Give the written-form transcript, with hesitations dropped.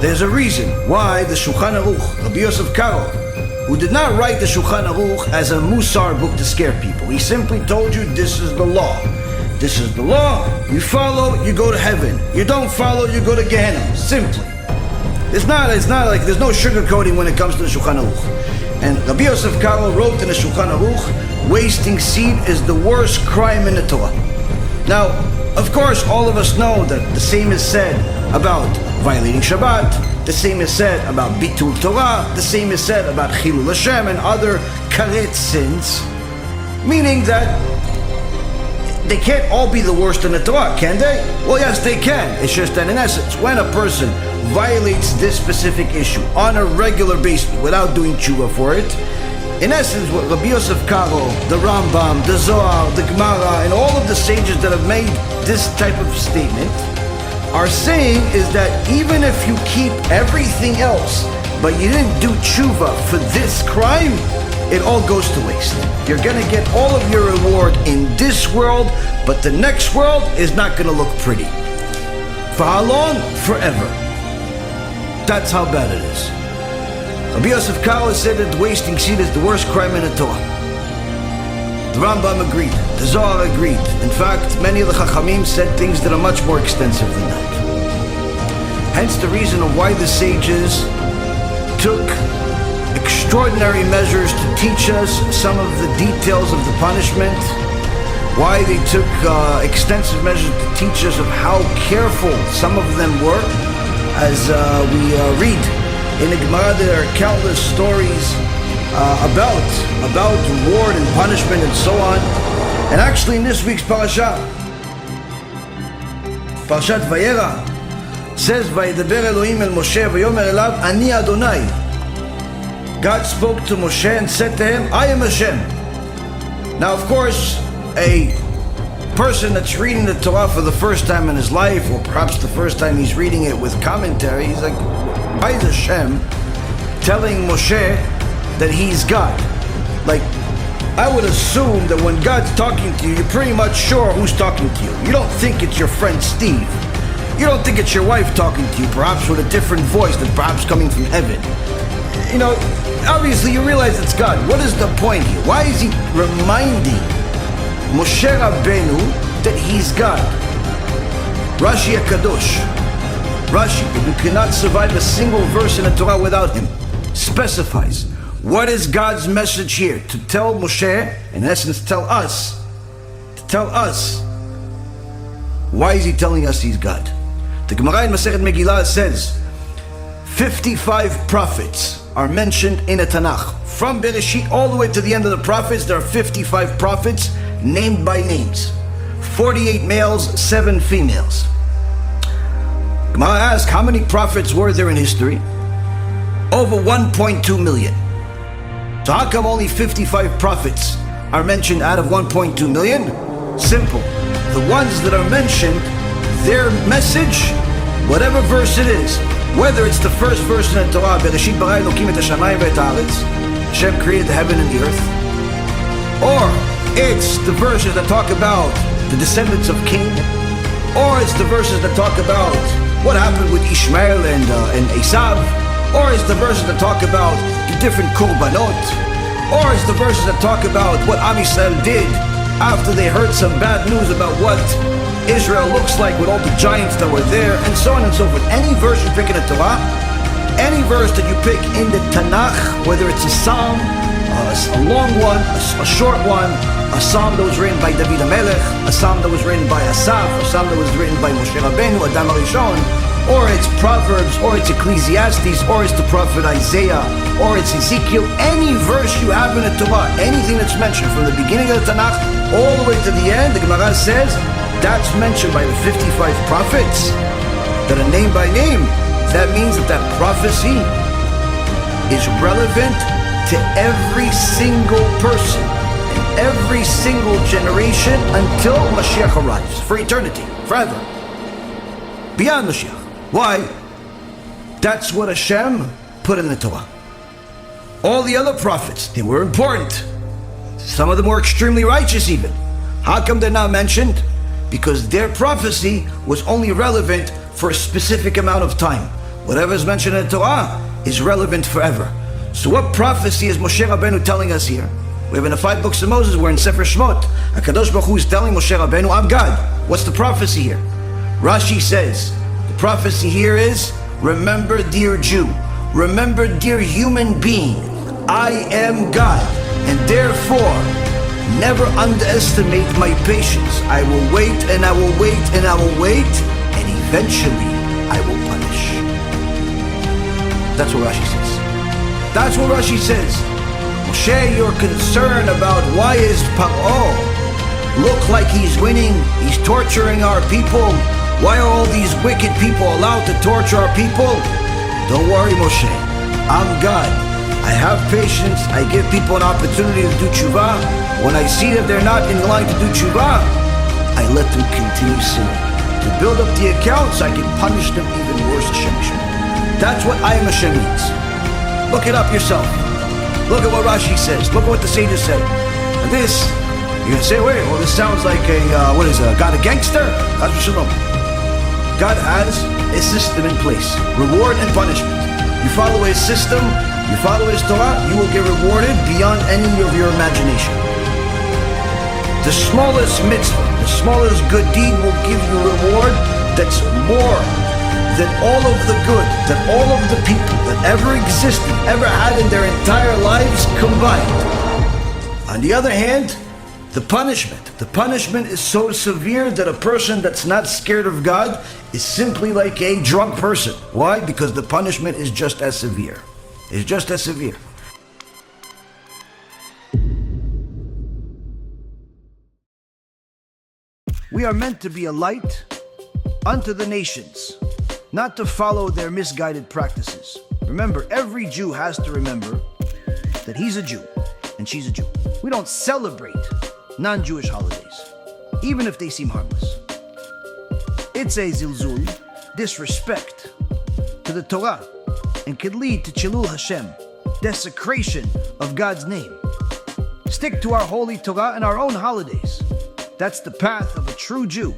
There's a reason why the Shulchan Aruch, Rabbi Yosef Karo, who did not write the Shulchan Aruch as a Musar book to scare people. He simply told you this is the law. This is the law. You follow, you go to heaven. You don't follow, you go to Gehenna. Simply. It's not like there's no sugarcoating when it comes to the Shulchan Aruch. And Rabbi Yosef Karo wrote in the Shulchan Aruch, wasting seed is the worst crime in the Torah. Now, of course, all of us know that the same is said about violating Shabbat, the same is said about Bitul Torah, the same is said about Chilul Hashem and other karet sins, meaning that they can't all be the worst in the Torah, can they? Well, yes, they can. It's just that in essence, when a person violates this specific issue on a regular basis without doing tshuva for it, in essence, what Rabbi Yosef Karo, the Rambam, the Zohar, the Gemara, and all of the sages that have made this type of statement are saying is that even if you keep everything else, but you didn't do tshuva for this crime, it all goes to waste. You're going to get all of your reward in this world, but the next world is not going to look pretty. For how long? Forever. That's how bad it is. Rabbi Yosef Karo said that wasting seed is the worst crime in the Torah. The Rambam agreed. The Zohar agreed. In fact, many of the Chachamim said things that are much more extensive than that. Hence the reason of why the sages took extraordinary measures to teach us some of the details of the punishment, why they took extensive measures to teach us of how careful some of them were. As we read in the Gemara, there are countless stories about reward and punishment and so on. And actually in this week's parasha, Parashat Vaera, says, Vayidaber Elohim el Moshe v'yomer elav ani Adonai. God spoke to Moshe and said to him, I am Hashem. Now, of course, a person that's reading the Torah for the first time in his life, or perhaps the first time he's reading it with commentary, he's like, why is Hashem telling Moshe that he's God? Like, I would assume that when God's talking to you, you're pretty much sure who's talking to you. You don't think it's your friend Steve. You don't think it's your wife talking to you, perhaps with a different voice that perhaps coming from heaven. You know, obviously you realize it's God. What is the point here? Why is he reminding Moshe Rabbeinu that he's God? Rashi HaKadosh, Rashi, that you cannot survive a single verse in the Torah without him, specifies what is God's message here? To tell Moshe, in essence tell us, why is he telling us he's God? The Gemara in Masechet Megillah says 55 prophets are mentioned in the Tanakh. From Bereshit all the way to the end of the prophets, there are 55 prophets named by names. 48 males, 7 females. Gemara asks, how many prophets were there in history? Over 1.2 million. So how come only 55 prophets are mentioned out of 1.2 million? Simple. The ones that are mentioned, their message, whatever verse it is, whether it's the first verse in the Torah, Bereshit bara Elokim et hashamayim ve'et haaretz, Hashem created the heaven and the earth, or it's the verses that talk about the descendants of Cain, or it's the verses that talk about what happened with Ishmael and Esav, or it's the verses that talk about the different korbanot, or it's the verses that talk about what Am Yisrael did after they heard some bad news about what Israel looks like with all the giants that were there, and so on and so forth. Any verse you pick in the Torah, any verse that you pick in the Tanakh, whether it's a psalm, a long one, a short one, a psalm that was written by David HaMelech, a psalm that was written by Asaph, a psalm that was written by Moshe Rabbeinu, Adam HaRishon, or it's Proverbs, or it's Ecclesiastes, or it's the prophet Isaiah, or it's Ezekiel, any verse you have in the Torah, anything that's mentioned from the beginning of the Tanakh all the way to the end, the Gemara says, that's mentioned by the 55 prophets that are named by name. That means that prophecy is relevant to every single person in every single generation until Mashiach arrives, for eternity, forever, beyond Mashiach. Why? That's what Hashem put in the Torah. All the other prophets, they were important. Some of them were extremely righteous even. How come they're not mentioned? Because their prophecy was only relevant for a specific amount of time. Whatever is mentioned in the Torah is relevant forever. So what prophecy is Moshe Rabbeinu telling us here? We have in the 5 books of Moses, we're in Sefer Shemot. HaKadosh Baruch Hu is telling Moshe Rabbeinu, I'm God. What's the prophecy here? Rashi says, the prophecy here is, remember, dear Jew, remember, dear human being, I am God, and therefore, never underestimate my patience. I will wait, and I will wait, and I will wait, and eventually I will punish. That's what Rashi says. That's what Rashi says. Moshe, you're concerned about why is Paro look like he's winning, he's torturing our people. Why are all these wicked people allowed to torture our people? Don't worry, Moshe. I'm God. I have patience. I give people an opportunity to do TeShuva. When I see that they're not in line to do TeShuva, I let them continue sinning. To build up the accounts, I can punish them even worse. That's what I am Hashem means. Look it up yourself. Look at what Rashi says. Look at what the sages said. And this, you're going to say, wait, well, this sounds like God a gangster? That's Shalom. God has a system in place. Reward and punishment. You follow his system, you follow his Torah, you will get rewarded beyond any of your imagination. The smallest mitzvah, the smallest good deed will give you a reward that's more than all of the good that all of the people that ever existed, ever had in their entire lives combined. On the other hand, the punishment is so severe that a person that's not scared of God is simply like a drunk person. Why? Because the punishment is just as severe. It's just as severe. We are meant to be a light unto the nations, not to follow their misguided practices. Remember, every Jew has to remember that he's a Jew and she's a Jew. We don't celebrate non-Jewish holidays, even if they seem harmless. It's a zilzul, disrespect to the Torah, and could lead to Chilul Hashem, desecration of God's name. Stick to our holy Torah and our own holidays. That's the path of a true Jew.